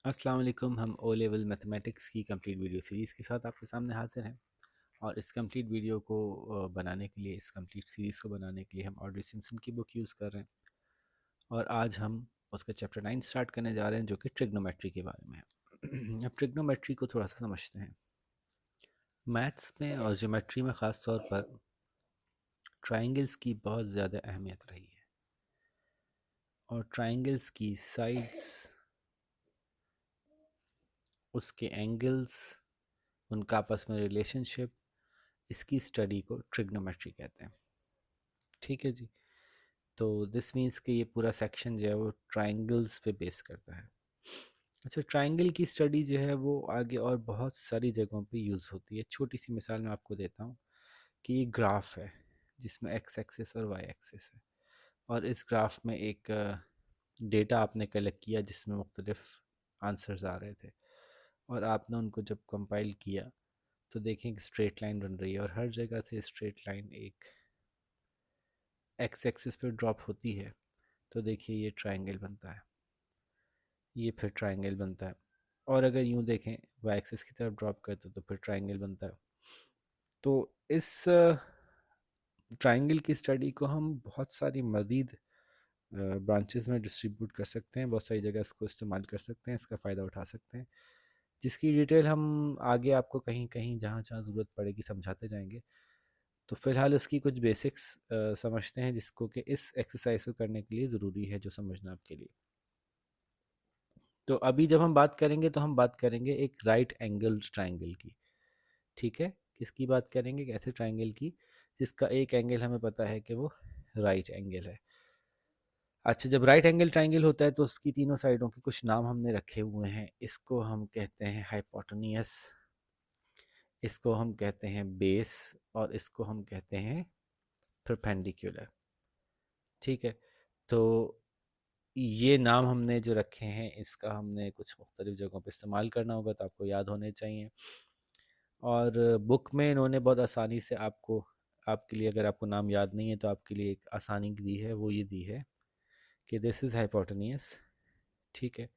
अस्सलाम वालेकुम। हम ओ लेवल मैथमेटिक्स की कंप्लीट वीडियो सीरीज़ के साथ आपके सामने हाजिर हैं और इस कंप्लीट वीडियो को बनाने के लिए, इस कंप्लीट सीरीज़ को बनाने के लिए हम ऑड्री सिम्पसन की बुक यूज़ कर रहे हैं और आज हम उसका चैप्टर 9 स्टार्ट करने जा रहे हैं जो कि ट्रिग्नोमेट्री के बारे में है। अब ट्रिग्नोमेट्री को थोड़ा सा समझते हैं। मैथ्स में और ज्योमेट्री में ख़ास तौर पर ट्राइंगल्स की बहुत ज़्यादा अहमियत रही है और ट्राइंगल्स की साइड्स, उसके एंगल्स, उनका आपस में रिलेशनशिप, इसकी स्टडी को ट्रिग्नोमेट्री कहते हैं। ठीक है जी। तो दिस मीन्स कि ये पूरा सेक्शन जो है वो ट्राइंगल्स पे बेस करता है। अच्छा, ट्राइंगल की स्टडी जो है वो आगे और बहुत सारी जगहों पे यूज़ होती है। छोटी सी मिसाल मैं आपको देता हूँ कि ये ग्राफ है जिसमें एक्स एक्सिस और वाई एक्सिस है और इस ग्राफ में एक डेटा आपने कलेक्ट किया जिसमें मुख्तलिफ आंसर्स आ रहे थे और आपने उनको जब कंपाइल किया तो देखें एक स्ट्रेट लाइन बन रही है और हर जगह से स्ट्रेट लाइन एक एक्स एक्सिस पे ड्रॉप होती है। तो देखिए ये ट्रायंगल बनता है, ये फिर ट्रायंगल बनता है और अगर यूँ देखें वाई एक्सिस की तरफ ड्रॉप करते तो फिर ट्रायंगल बनता है। तो इस ट्रायंगल की स्टडी को हम बहुत सारी मज़ीद ब्रांचेस में डिस्ट्रीब्यूट कर सकते हैं, बहुत सारी जगह इसको इस्तेमाल कर सकते हैं, इसका फ़ायदा उठा सकते हैं, जिसकी डिटेल हम आगे आपको कहीं कहीं जहाँ जहाँ ज़रूरत पड़ेगी समझाते जाएंगे। तो फ़िलहाल उसकी कुछ बेसिक्स समझते हैं जिसको कि इस एक्सरसाइज को करने के लिए ज़रूरी है जो समझना आपके लिए। तो अभी जब हम बात करेंगे तो हम बात करेंगे एक राइट एंगल ट्रायंगल की। ठीक है, किसकी बात करेंगे? एक ऐसे ट्रायंगल की जिसका एक एंगल हमें पता है कि वो राइट एंगल है। अच्छा, जब राइट एंगल ट्रायंगल होता है तो उसकी तीनों साइडों के कुछ नाम हमने रखे हुए हैं। इसको हम कहते हैं हाइपोटेनियस, इसको हम कहते हैं बेस और इसको हम कहते हैं परपेंडिकुलर। ठीक है, तो ये नाम हमने जो रखे हैं इसका हमने कुछ मुख्तलिफ जगहों पे इस्तेमाल करना होगा तो आपको याद होने चाहिए। और बुक में इन्होंने बहुत आसानी से आपको, आपके लिए अगर आपको नाम याद नहीं है तो आपके लिए एक आसानी दी है, वो ये दी है कि दिस इज़ हाइपोटेनियस। ठीक है,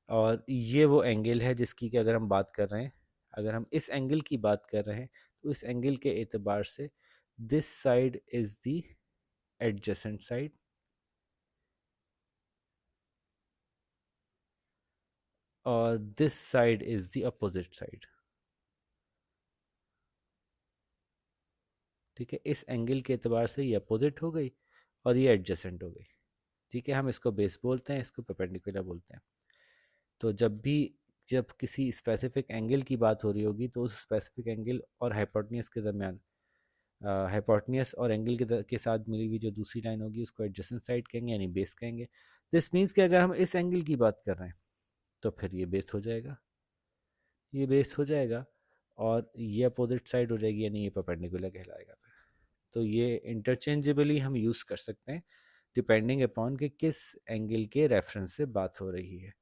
और ये वो एंगल है जिसकी कि अगर हम बात कर रहे हैं, अगर हम इस एंगल की बात कर रहे हैं तो इस एंगल के एतबार से this side is the adjacent side और this side is the opposite side. ठीक है, इस एंगल के एतबार से ये अपोजिट हो गई और ये एडजेसेंट हो गई। ठीक है, हम इसको बेस बोलते हैं, इसको परपेंडिकुलर बोलते हैं। तो जब किसी स्पेसिफिक एंगल की बात हो रही होगी तो उस स्पेसिफिक एंगल और हाइपोटेन्यूज के दरमियान, हाइपोटेन्यूज और एंगल के साथ मिली हुई जो दूसरी लाइन होगी उसको एडजेसेंट साइड कहेंगे यानी बेस कहेंगे। दिस मीन्स कि अगर हम इस एंगल की बात कर रहे हैं तो फिर ये बेस हो जाएगा, ये बेस हो जाएगा और ये अपोजिट साइड हो जाएगी यानी ये परपेंडिकुलर कहलाएगा। तो ये इंटरचेंजेबली हम यूज़ कर सकते हैं डिपेंडिंग अपॉन कि किस एंगल के रेफरेंस से बात हो रही है।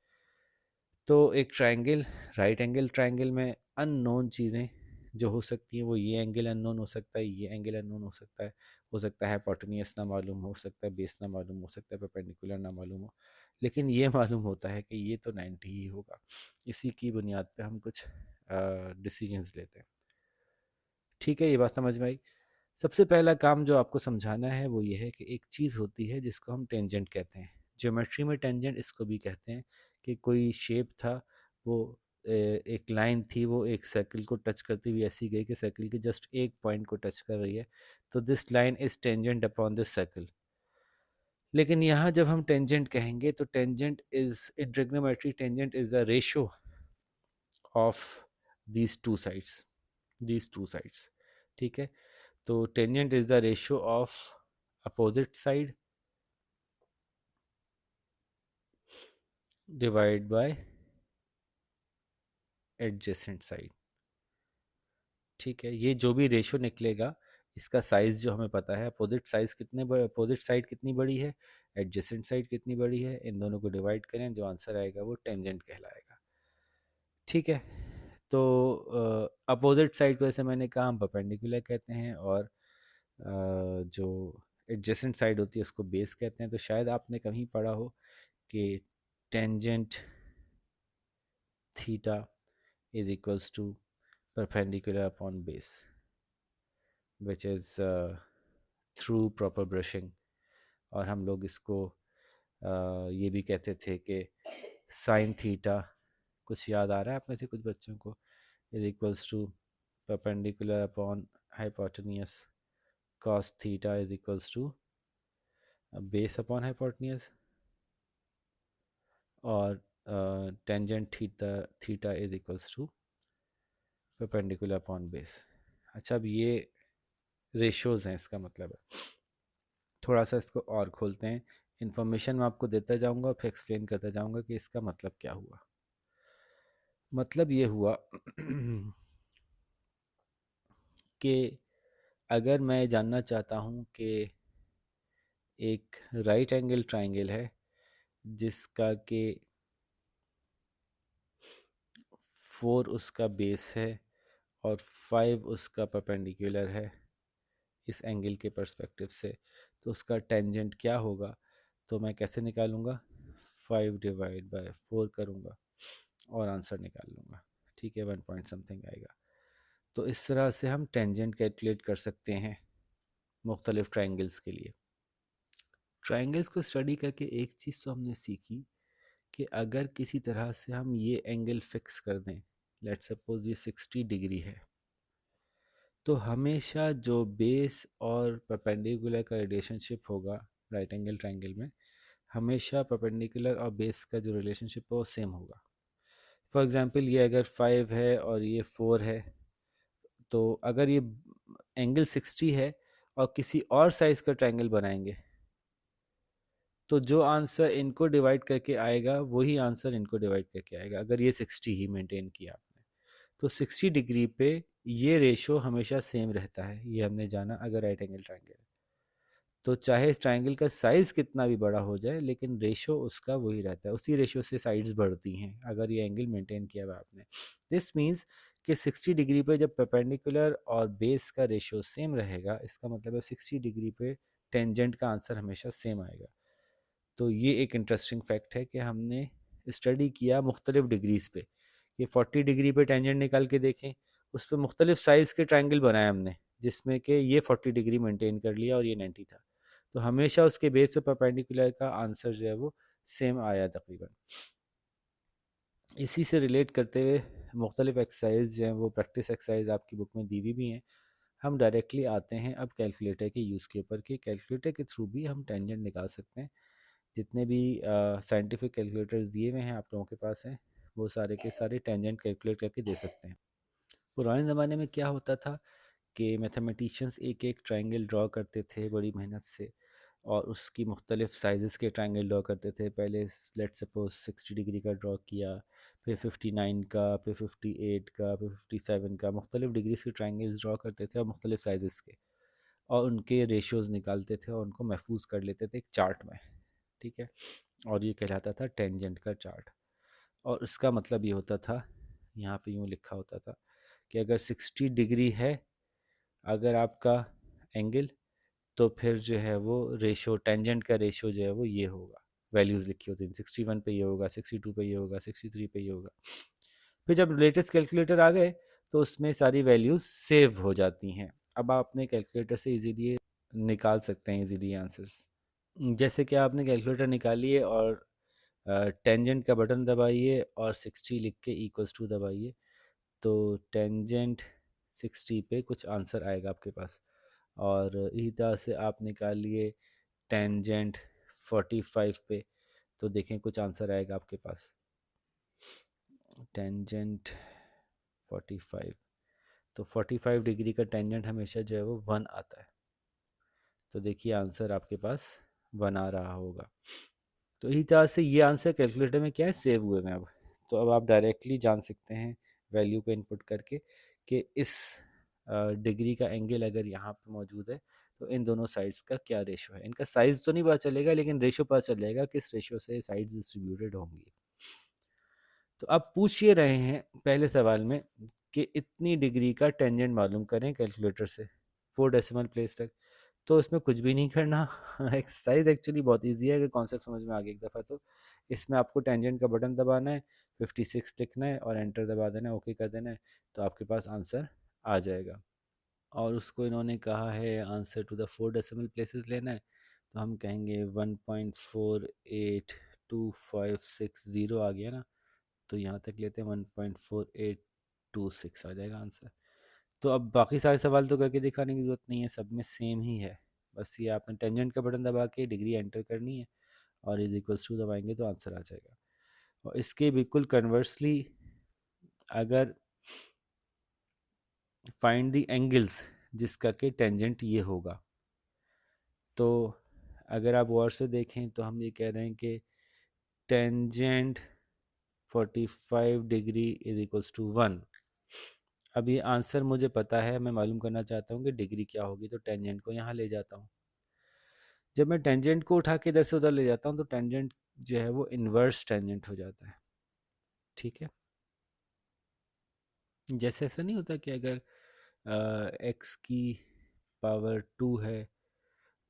तो एक ट्रायंगल, राइट एंगल ट्रायंगल में अननोन चीज़ें जो हो सकती हैं वो ये एंगल अननोन हो सकता है, ये एंगल अननोन हो सकता है हाइपोटेन्यूज ना मालूम हो सकता है, बेस ना मालूम हो सकता है, परपेंडिकुलर ना मालूम हो, लेकिन ये मालूम होता है कि ये तो 90 ही होगा। इसी की बुनियाद पे हम कुछ डिसीजंस लेते हैं। ठीक है, ये बात समझ में आई। सबसे पहला काम जो आपको समझाना है वो ये है कि एक चीज़ होती है जिसको हम टेंजेंट कहते हैं। ज्योमेट्री में टेंजेंट इसको भी कहते हैं कि कोई शेप था, वो एक लाइन थी, वो एक सर्कल को टच करती हुई ऐसी गई कि सर्कल के जस्ट एक पॉइंट को टच कर रही है, तो this line is tangent upon this circle. लेकिन यहाँ जब हम टेंजेंट कहेंगे तो tangent is in trigonometry, tangent is the ratio of these two sides, these two sides. ठीक है, तो tangent is the ratio of opposite side divide by adjacent side. ठीक है, ये जो भी रेशियो निकलेगा इसका साइज जो हमें पता है, अपोजिट साइज कितने बड़े, अपोजिट साइड कितनी बड़ी है, एडजेसेंट साइड कितनी बड़ी है, इन दोनों को डिवाइड करें, जो आंसर आएगा वो टेंजेंट कहलाएगा। ठीक है, तो अपोजिट साइड को जैसे मैंने कहा हम परपेंडिकुलर कहते हैं और जो एडजेसेंट साइड होती है उसको बेस कहते हैं। तो शायद आपने कहीं पढ़ा हो कि tangent theta is equals to perpendicular upon base which is through proper brushing. और हम लोग इसको ये भी कहते थे कि साइन थीटा, कुछ याद आ रहा है आप में से कुछ बच्चों को, is equals to perpendicular upon hypotenuse cos theta is equals to base upon hypotenuse, और tangent theta theta is equals to perpendicular upon base. अच्छा, अब ये रेशोज़ हैं, इसका मतलब है। थोड़ा सा इसको और खोलते हैं, इन्फॉर्मेशन मैं आपको देता जाऊंगा, फिर एक्सप्लेन करता जाऊंगा कि इसका मतलब क्या हुआ। मतलब ये हुआ कि अगर मैं जानना चाहता हूँ कि एक राइट एंगल ट्राइंगल है जिसका कि 4 उसका बेस है और 5 उसका परपेंडिकुलर है इस एंगल के पर्सपेक्टिव से, तो उसका टेंजेंट क्या होगा, तो मैं कैसे निकालूंगा, 5 डिवाइड बाय 4 करूँगा और आंसर निकाल लूँगा। ठीक है, 1 पॉइंट समथिंग आएगा। तो इस तरह से हम टेंजेंट कैलकुलेट कर सकते हैं मुख्तलिफ ट्राइंगल्स के लिए। ट्राइंगल्स को स्टडी करके एक चीज़ तो हमने सीखी कि अगर किसी तरह से हम ये एंगल फिक्स कर दें, लेट्स सपोज ये 60 डिग्री है, तो हमेशा जो बेस और परपेंडिकुलर का रिलेशनशिप होगा राइट एंगल ट्राइंगल में, हमेशा परपेंडिकुलर और बेस का जो रिलेशनशिप है वो सेम होगा। फॉर एग्जांपल ये अगर 5 है और ये 4 है, तो अगर ये एंगल 60 है और किसी और साइज़ का ट्राइंगल बनाएंगे, तो जो आंसर इनको डिवाइड करके आएगा वही आंसर इनको डिवाइड करके आएगा, अगर ये 60 ही मेंटेन किया आपने। तो 60 डिग्री पे ये रेशो हमेशा सेम रहता है, ये हमने जाना अगर राइट एंगल ट्राइंगल है। तो चाहे इस ट्राइंगल का साइज़ कितना भी बड़ा हो जाए, लेकिन रेशो उसका वही रहता है, उसी रेशो से साइड्स बढ़ती हैं अगर ये एंगल मेंटेन किया हुआ आपने। दिस मीन्स कि 60 डिग्री पे जब परपेंडिकुलर और बेस का रेशो सेम रहेगा, इसका मतलब है 60 डिग्री पे टेंजेंट का आंसर हमेशा सेम आएगा। तो ये एक इंटरेस्टिंग फैक्ट है कि हमने स्टडी किया मुख्तलिफ डिग्रीज पे, कि 40 डिग्री पे टेंजेंट निकाल के देखें, उस पर मुख्तलिफ साइज़ के ट्राइंगल बनाए हमने, जिसमें कि ये 40 डिग्री मेंटेन कर लिया और ये 90 था, तो हमेशा उसके बेस पे परपेंडिकुलर का आंसर जो है वो सेम आया तकरीबन। इसी से रिलेट करते हुए मुख्तलिफ एक्सरसाइज जो हैं वो प्रैक्टिस एक्सरसाइज आपकी बुक में दी हुई भी हैं। हम डायरेक्टली आते हैं अब कैलकुलेटर के यूज़ के ऊपर, कि कैलकुलेटर के थ्रू भी हम टेंजेंट निकाल सकते हैं। जितने भी साइंटिफिक कैलकुलेटर्स दिए हुए हैं आप लोगों के पास हैं, वो सारे के सारे टेंजेंट कैलकुलेट करके दे सकते हैं। पुराने ज़माने में क्या होता था कि मैथमेटिशियंस एक एक ट्रायंगल ड्रॉ करते थे बड़ी मेहनत से, और उसकी मुख्तलिफ साइज़ के ट्रायंगल ड्रॉ करते थे। पहले लेट सपोज 60 डिग्री का ड्रॉ किया, फिर 59 का, फिर 58 का, फिर 57 का, मुख्तलिफ डिग्रीज के ट्रायंगल्स ड्रॉ करते थे और मुख्तलिफ साइज़ के, और उनके रेशियोज़ निकालते थे और उनको महफूज कर लेते थे एक चार्ट में। ठीक है, और ये कहलाता था टेंजेंट का चार्ट। और इसका मतलब ये होता था, यहाँ पे यूँ लिखा होता था कि अगर 60 डिग्री है अगर आपका एंगल, तो फिर जो है वो रेशो, टेंजेंट का रेशो जो है वो ये होगा, वैल्यूज़ लिखी होती हैं, 61 पे ये होगा, 62 पे ये होगा, 63 पे ये होगा। फिर जब लेटेस्ट कैलकुलेटर आ गए तो उसमें सारी वैल्यूज़ सेव हो जाती हैं। अब आप अपने कैलकुलेटर से इजीली निकाल सकते हैं इजीली आंसर्स। जैसे कि आपने कैलकुलेटर निकालिए और टेंजेंट का बटन दबाइए और 60 लिख के इक्वल्स टू दबाइए, तो टेंजेंट 60 पे कुछ आंसर आएगा आपके पास। और इसी तरह से आप निकालिए टेंजेंट 45 पे, तो देखें कुछ आंसर आएगा आपके पास। टेंजेंट 45, तो 45 डिग्री का टेंजेंट हमेशा जो है वो 1 आता है, तो देखिए आंसर आपके पास 1 आ रहा होगा। तो इसी तरह से ये आंसर कैलकुलेटर में क्या है, सेव हुए हैं अब। तो अब आप डायरेक्टली जान सकते हैं वैल्यू को इनपुट करके कि इस डिग्री का एंगल अगर यहाँ पे मौजूद है तो इन दोनों साइड्स का क्या रेशो है। इनका साइज़ तो नहीं पता चलेगा, लेकिन रेशो पता चलेगा किस रेशो से साइड्स डिस्ट्रीब्यूटेड होंगी। तो अब पूछ ये रहे हैं पहले सवाल में कि इतनी डिग्री का टेंजेंट मालूम करें कैलकुलेटर से 4 डेसिमल प्लेस तक। तो इसमें कुछ भी नहीं करना। एक्सरसाइज एक्चुअली बहुत इजी है, अगर कॉन्सेप्ट समझ में आ गया एक दफ़ा तो। इसमें आपको टेंजेंट का बटन दबाना है, 56 लिखना है और एंटर दबा देना है, ओके कर देना है, तो आपके पास आंसर आ जाएगा। और उसको इन्होंने कहा है answer to the 4 decimal places लेना है, तो हम कहेंगे 1.482560 आ गया ना, तो यहाँ तक लेते हैं 1.4826 आ जाएगा आंसर। तो अब बाकी सारे सवाल तो करके दिखाने की ज़रूरत नहीं है, सब में सेम ही है। बस ये आपने टेंजेंट का बटन दबा के डिग्री एंटर करनी है और इज इक्वल्स टू दबाएंगे तो आंसर आ जाएगा। और इसके बिल्कुल कन्वर्सली अगर फाइंड द एंगल्स जिसका कि टेंजेंट ये होगा, तो अगर आप गौर से देखें तो हम ये कह रहे हैं कि tangent 45 degree is equals to 1। अब ये आंसर मुझे पता है, मैं मालूम करना चाहता हूँ कि डिग्री क्या होगी, तो टेंजेंट को यहाँ ले जाता हूँ। जब मैं टेंजेंट को उठा के इधर से उधर ले जाता हूँ तो टेंजेंट जो है वो इन्वर्स टेंजेंट हो जाता है। ठीक है, जैसे ऐसा नहीं होता कि अगर एक्स की पावर 2 है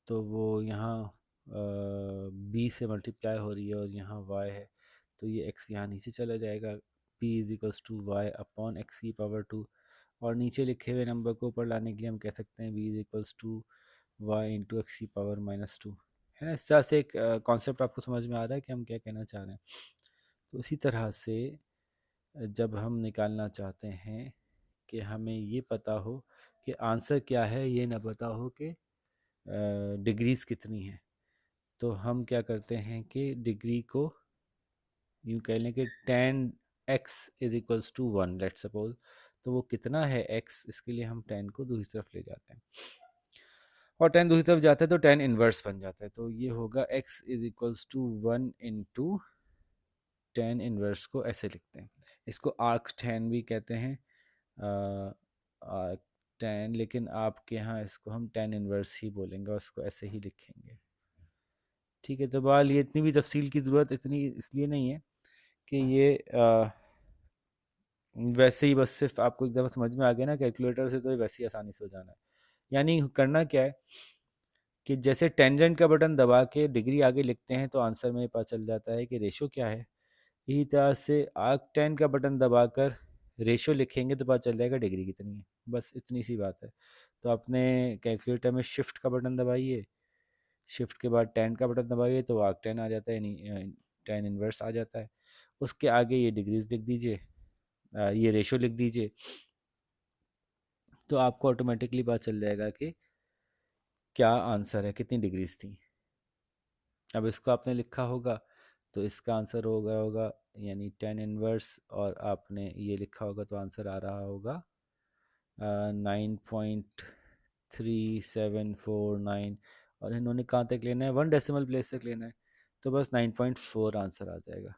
तो वो यहाँ बी से मल्टीप्लाई हो रही है और यहाँ वाई है, तो ये एक्स यहाँ नीचे चला जाएगा, P is equals to Y upon X की पावर 2। और नीचे लिखे हुए नंबर को ऊपर लाने के लिए हम कह सकते हैं B is equals to Y into X की पावर -2। है ना, इस तरह से एक कॉन्सेप्ट आपको समझ में आ रहा है कि हम क्या कहना चाह रहे हैं। तो इसी तरह से जब हम निकालना चाहते हैं कि हमें ये पता हो कि आंसर क्या है, ये ना पता हो कि डिग्रीज़ कितनी हैं, तो हम क्या करते हैं कि डिग्री को यूँ कह लें कि 10x is equals to 1 let suppose. तो वो कितना है x, इसके लिए हम 10 को दूसरी तरफ ले जाते हैं और 10 दूसरी तरफ जाता है तो 10 इन्वर्स बन जाता है। तो ये होगा x is equals to 1 into 10 inverse को ऐसे लिखते हैं। इसको आर्क 10 भी कहते हैं, आर्क 10, लेकिन आपके यहाँ इसको हम 10 इन्वर्स ही बोलेंगे और इसको ऐसे ही लिखेंगे। ठीक है, तो बाल ये इतनी भी तफसील की ज़रूरत इतनी इसलिए नहीं है कि ये वैसे ही बस सिर्फ आपको एक दफ़ा समझ में आ गया ना कैलकुलेटर से, तो ये वैसे ही आसानी से हो जाना है। यानी करना क्या है कि जैसे टेंजेंट का बटन दबा के डिग्री आगे लिखते हैं तो आंसर में पता चल जाता है कि रेशो क्या है। इसी तरह से आर्क 10 का बटन दबाकर रेशो लिखेंगे तो पता चल जाएगा डिग्री कितनी है। बस इतनी सी बात है। तो अपने कैलकुलेटर में शिफ्ट का बटन दबाइए, शिफ्ट के बाद 10 का बटन दबाइए तो आर्क 10 आ जाता है, यानी 10 इन्वर्स आ जाता है। उसके आगे ये डिग्रीज लिख दीजिए, ये रेशो लिख दीजिए, तो आपको ऑटोमेटिकली पता चल जाएगा कि क्या आंसर है, कितनी डिग्रीज थी। अब इसको आपने लिखा होगा तो इसका आंसर होगा यानी 10 इनवर्स, और आपने ये लिखा होगा तो आंसर आ रहा होगा 9.3749। और इन्होंने कहाँ तक लेना है, 1 डेसिमल प्लेस तक लेना है, तो बस 9.4 आंसर आ जाएगा।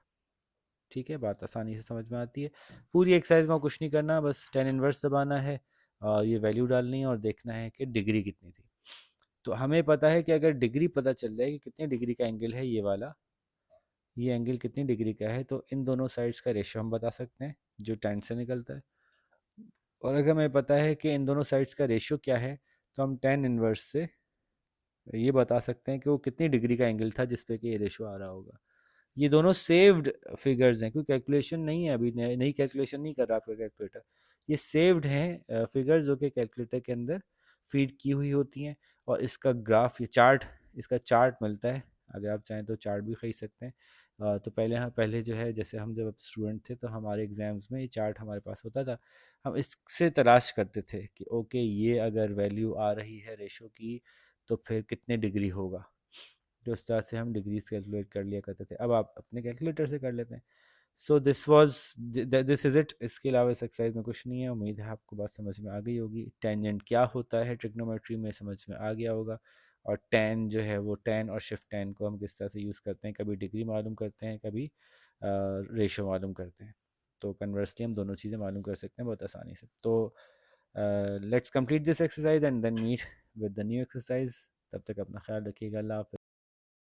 ठीक है, बात आसानी से समझ में आती है। पूरी एक्सरसाइज में कुछ नहीं करना, बस 10 इनवर्स दबाना है, ये वैल्यू डालनी है और देखना है कि डिग्री कितनी थी। तो हमें पता है कि अगर डिग्री पता चल जाए कि कितने डिग्री का एंगल है, ये वाला ये एंगल कितनी डिग्री का है, तो इन दोनों साइड्स का रेशियो हम बता सकते हैं जो 10 से निकलता है। और अगर हमें पता है कि इन दोनों साइड्स का रेशियो क्या है, तो हम 10 इनवर्स से ये बता सकते हैं कि वो कितनी डिग्री का एंगल था जिस पे कि ये रेशियो आ रहा होगा। ये दोनों सेव्ड फिगर्स हैं, कोई कैलकुलेशन नहीं है, अभी नई कैलकुलेशन नहीं कर रहा आपका कैलकुलेटर। ये सेव्ड हैं फिगर्स जो कि कैलकुलेटर के अंदर फीड की हुई होती हैं। और इसका ग्राफ, ये चार्ट, इसका चार्ट मिलता है, अगर आप चाहें तो चार्ट भी खरीद सकते हैं। तो पहले जो है, जैसे हम जब स्टूडेंट थे तो हमारे एग्ज़ाम्स में ये चार्ट हमारे पास होता था। हम इससे तलाश करते थे कि ओके ये अगर वैल्यू आ रही है रेशो की तो फिर कितने डिग्री होगा, जो उस तरह से हम डिग्रीज कैलकुलेट कर लिया करते थे। अब आप अपने कैलकुलेटर से कर लेते हैं। So this is it. इसके अलावा इस एक्सरसाइज में कुछ नहीं है। उम्मीद है आपको बात समझ में आ गई होगी। टेंजेंट क्या होता है ट्रिग्नोमेट्री में समझ में आ गया होगा। और टेन जो है वो टेन और शिफ्ट टेन को हम किस तरह से यूज़ करते हैं, कभी डिग्री मालूम करते हैं, कभी रेशो मालूम करते हैं। तो कन्वर्सली हम दोनों चीज़ें मालूम कर सकते हैं बहुत आसानी से। तो let's complete this exercise and then meet with the new exercise. तब तक अपना ख्याल रखिएगा। अल्लाह हाफ़िज़।